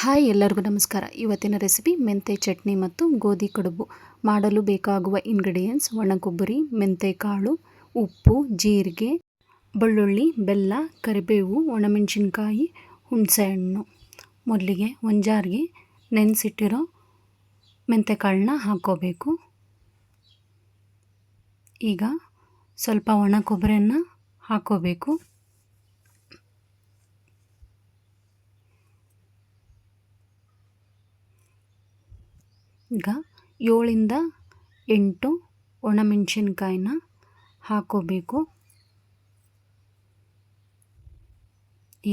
Hi ಎಲ್ಲರಿಗೂ ನಮಸ್ಕಾರ. ಇವತ್ತಿನ ರೆಸಿಪಿ ಮೆಂತೆ ಚಟ್ನಿ ಮತ್ತು ಗೋಧಿ ಕಡುಬು. ಮಾಡಲು ಬೇಕಾಗುವ ಇಂಗ್ರೀಡಿಯೆಂಟ್ಸ್: ಒಣ ಕೊಬ್ಬರಿ, ಮೆಂತೆಕಾಳು, ಉಪ್ಪು, ಜೀರಿಗೆ, ಬೆಳ್ಳುಳ್ಳಿ, ಬೆಲ್ಲ, ಕರಿಬೇವು, ಒಣಮೆಣಸಿನ್ಕಾಯಿ, ಹುಣಸೆಹಣ್ಣು. ಮೊದಲಿಗೆ ಒಂದು ಜಾರ್ಗೆ ನೆನೆಸಿಟ್ಟಿರೋ ಮೆಂತೆಕಾಳನ್ನ ಹಾಕ್ಕೋಬೇಕು. ಈಗ ಸ್ವಲ್ಪ ಒಣ ಕೊಬ್ಬರಿಯನ್ನು ಹಾಕ್ಕೋಬೇಕು. ಈಗ 7ರಿಂದ 8 ಒಣಮೆಣಸಿನ್ಕಾಯಿನ ಹಾಕ್ಕೋಬೇಕು.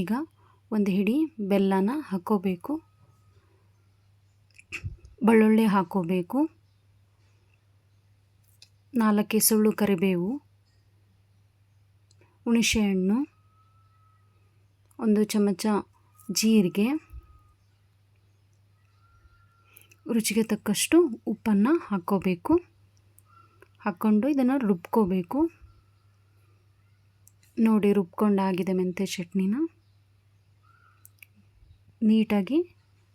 ಈಗ ಒಂದು ಹಿಡಿ ಬೆಲ್ಲನ ಹಾಕ್ಕೋಬೇಕು. ಬೆಳ್ಳುಳ್ಳಿ ಹಾಕ್ಕೋಬೇಕು. 4 ಎಸಳು ಕರಿಬೇವು, ಹುಣಸೆಹಣ್ಣು, 1 ಚಮಚ ಜೀರಿಗೆ, ರುಚಿಗೆ ತಕ್ಕಷ್ಟು ಉಪ್ಪನ್ನು ಹಾಕ್ಕೋಬೇಕು. ಹಾಕ್ಕೊಂಡು ಇದನ್ನು ರುಬ್ಕೋಬೇಕು. ನೋಡಿ, ರುಬ್ಕೊಂಡಾಗಿದೆ. ಮೆಂತ್ಯ ಚಟ್ನಿನ ನೀಟಾಗಿ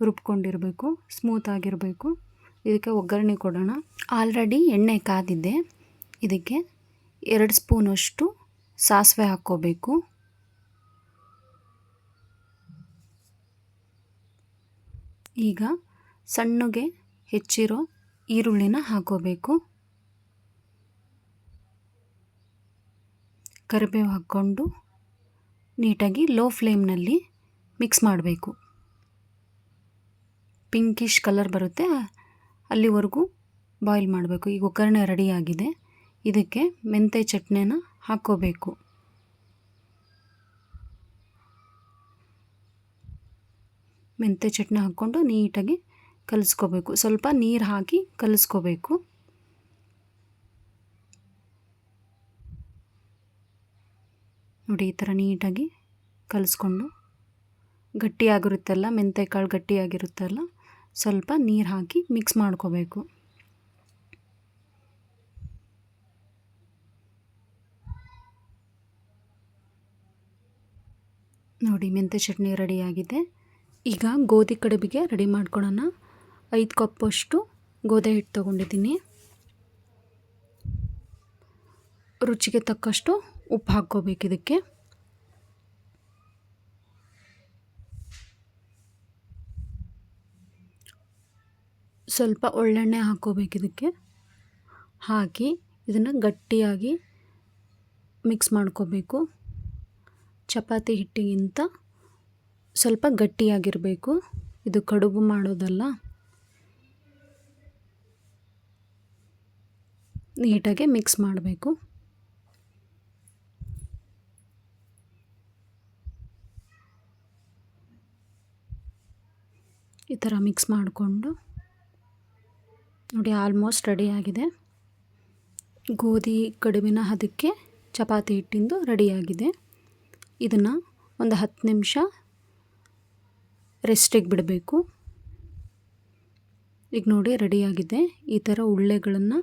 ರುಬ್ಕೊಂಡಿರಬೇಕು, ಸ್ಮೂತಾಗಿರಬೇಕು. ಇದಕ್ಕೆ ಒಗ್ಗರಣೆ ಕೊಡೋಣ. ಆಲ್ರೆಡಿ ಎಣ್ಣೆ ಕಾದಿದೆ. ಇದಕ್ಕೆ 2 ಸ್ಪೂನಷ್ಟು ಸಾಸಿವೆ ಹಾಕ್ಕೋಬೇಕು. ಈಗ ಸಣ್ಣಗೆ ಹೆಚ್ಚಿರೋ ಈರುಳ್ಳಿನ ಹಾಕ್ಕೋಬೇಕು. ಕರಿಬೇವು ಹಾಕ್ಕೊಂಡು ನೀಟಾಗಿ ಲೋ ಫ್ಲೇಮ್ನಲ್ಲಿ ಮಿಕ್ಸ್ ಮಾಡಬೇಕು. ಪಿಂಕಿಶ್ ಕಲರ್ ಬರುತ್ತೆ ಅಲ್ಲಿವರೆಗೂ ಬಾಯ್ಲ್ ಮಾಡಬೇಕು. ಈಗ ಒಗ್ಗರಣೆ ರೆಡಿಯಾಗಿದೆ. ಇದಕ್ಕೆ ಮೆಂತ್ಯ ಚಟ್ನಿನ ಹಾಕ್ಕೋಬೇಕು. ಮೆಂತ್ಯ ಚಟ್ನಿ ಹಾಕ್ಕೊಂಡು ನೀಟಾಗಿ ಕಲಿಸ್ಕೋಬೇಕು. ಸ್ವಲ್ಪ ನೀರು ಹಾಕಿ ಕಲಿಸ್ಕೋಬೇಕು. ನೋಡಿ, ಈ ಥರ ನೀಟಾಗಿ ಕಲಿಸ್ಕೊಂಡು ಗಟ್ಟಿಯಾಗಿರುತ್ತಲ್ಲ, ಮೆಂತ್ಯಕಾಳು ಗಟ್ಟಿಯಾಗಿರುತ್ತಲ್ಲ, ಸ್ವಲ್ಪ ನೀರು ಹಾಕಿ ಮಿಕ್ಸ್ ಮಾಡ್ಕೋಬೇಕು. ನೋಡಿ, ಮೆಂತ್ಯ ಚಟ್ನಿ ರೆಡಿಯಾಗಿದೆ. ಈಗ ಗೋಧಿ ಕಡುಬಿಗೆ ರೆಡಿ ಮಾಡ್ಕೊಳ್ಳೋಣ. 5 ಕಪ್ಪಷ್ಟು ಗೋಧಿ ಹಿಟ್ಟು ತೊಗೊಂಡಿದ್ದೀನಿ. ರುಚಿಗೆ ತಕ್ಕಷ್ಟು ಉಪ್ಪು ಹಾಕ್ಕೋಬೇಕು. ಇದಕ್ಕೆ ಸ್ವಲ್ಪ ಒಳ್ಳೆಣ್ಣೆ ಹಾಕ್ಕೋಬೇಕು. ಇದಕ್ಕೆ ಹಾಕಿ ಇದನ್ನು ಗಟ್ಟಿಯಾಗಿ ಮಿಕ್ಸ್ ಮಾಡ್ಕೋಬೇಕು. ಚಪಾತಿ ಹಿಟ್ಟಿಗಿಂತ ಸ್ವಲ್ಪ ಗಟ್ಟಿಯಾಗಿರಬೇಕು. ಇದು ಕಡುಬು ಮಾಡೋದಲ್ಲ. ನೀಟಾಗಿ ಮಿಕ್ಸ್ ಮಾಡಬೇಕು. ಈ ಥರ ಮಿಕ್ಸ್ ಮಾಡಿಕೊಂಡು ನೋಡಿ, ಆಲ್ಮೋಸ್ಟ್ ರೆಡಿಯಾಗಿದೆ. ಗೋಧಿ ಕಡುಬಿನ ಹದಕ್ಕೆ ಚಪಾತಿ ಹಿಟ್ಟಿಂದು ರೆಡಿಯಾಗಿದೆ. ಇದನ್ನು ಒಂದು 10 ನಿಮಿಷ ರೆಸ್ಟಿಗೆ ಬಿಡಬೇಕು. ಈಗ ನೋಡಿ, ರೆಡಿಯಾಗಿದೆ. ಈ ಥರ ಉಳ್ಳೆಗಳನ್ನು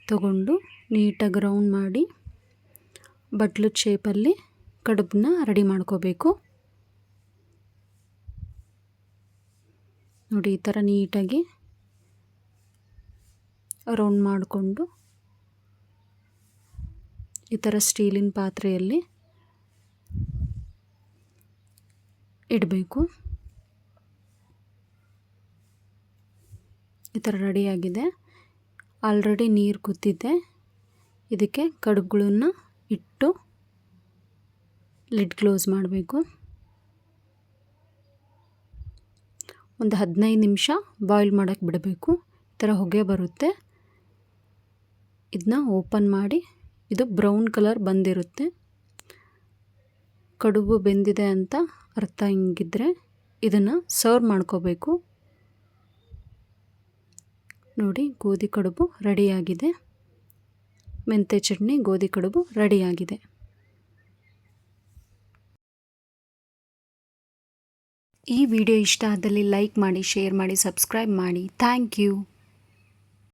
ತಗೊಂಡು ನೀಟಾಗಿ ರೌಂಡ್ ಮಾಡಿ ಬಟ್ಲದ ಶೇಪಲ್ಲಿ ಕಡುಬನ್ನ ರೆಡಿ ಮಾಡ್ಕೋಬೇಕು. ನೋಡಿ, ಈ ಥರ ನೀಟಾಗಿ ರೌಂಡ್ ಮಾಡಿಕೊಂಡು ಈ ಥರ ಸ್ಟೀಲಿನ ಪಾತ್ರೆಯಲ್ಲಿ ಇಡಬೇಕು. ಈ ಥರ ರೆಡಿಯಾಗಿದೆ. ಆಲ್ರೆಡಿ ನೀರು ಕುದ್ದಿದೆ. ಇದಕ್ಕೆ ಕಡುಬುಗಳನ್ನು ಇಟ್ಟು ಲಿಡ್ ಕ್ಲೋಸ್ ಮಾಡಬೇಕು. ಒಂದು 15 ನಿಮಿಷ ಬಾಯ್ಲ್ ಮಾಡೋಕ್ಕೆ ಬಿಡಬೇಕು. ಈ ಥರ ಹೊಗೆ ಬರುತ್ತೆ. ಇದನ್ನ ಓಪನ್ ಮಾಡಿ, ಇದು ಬ್ರೌನ್ ಕಲರ್ ಬಂದಿರುತ್ತೆ. ಕಡುಬು ಬೆಂದಿದೆ ಅಂತ ಅರ್ಥ. ಹಿಂಗಿದ್ರೆ ಇದನ್ನು ಸರ್ವ್ ಮಾಡ್ಕೋಬೇಕು. ನೋಡಿ, ಗೋಧಿ ಕಡುಬು ರೆಡಿಯಾಗಿದೆ. ಮೆಂತ್ಯ ಚಟ್ನಿ, ಗೋಧಿ ಕಡುಬು ರೆಡಿಯಾಗಿದೆ. ಈ ವಿಡಿಯೋ ಇಷ್ಟ ಆದಲ್ಲಿ ಲೈಕ್ ಮಾಡಿ, ಶೇರ್ ಮಾಡಿ, ಸಬ್ಸ್ಕ್ರೈಬ್ ಮಾಡಿ. Thank you.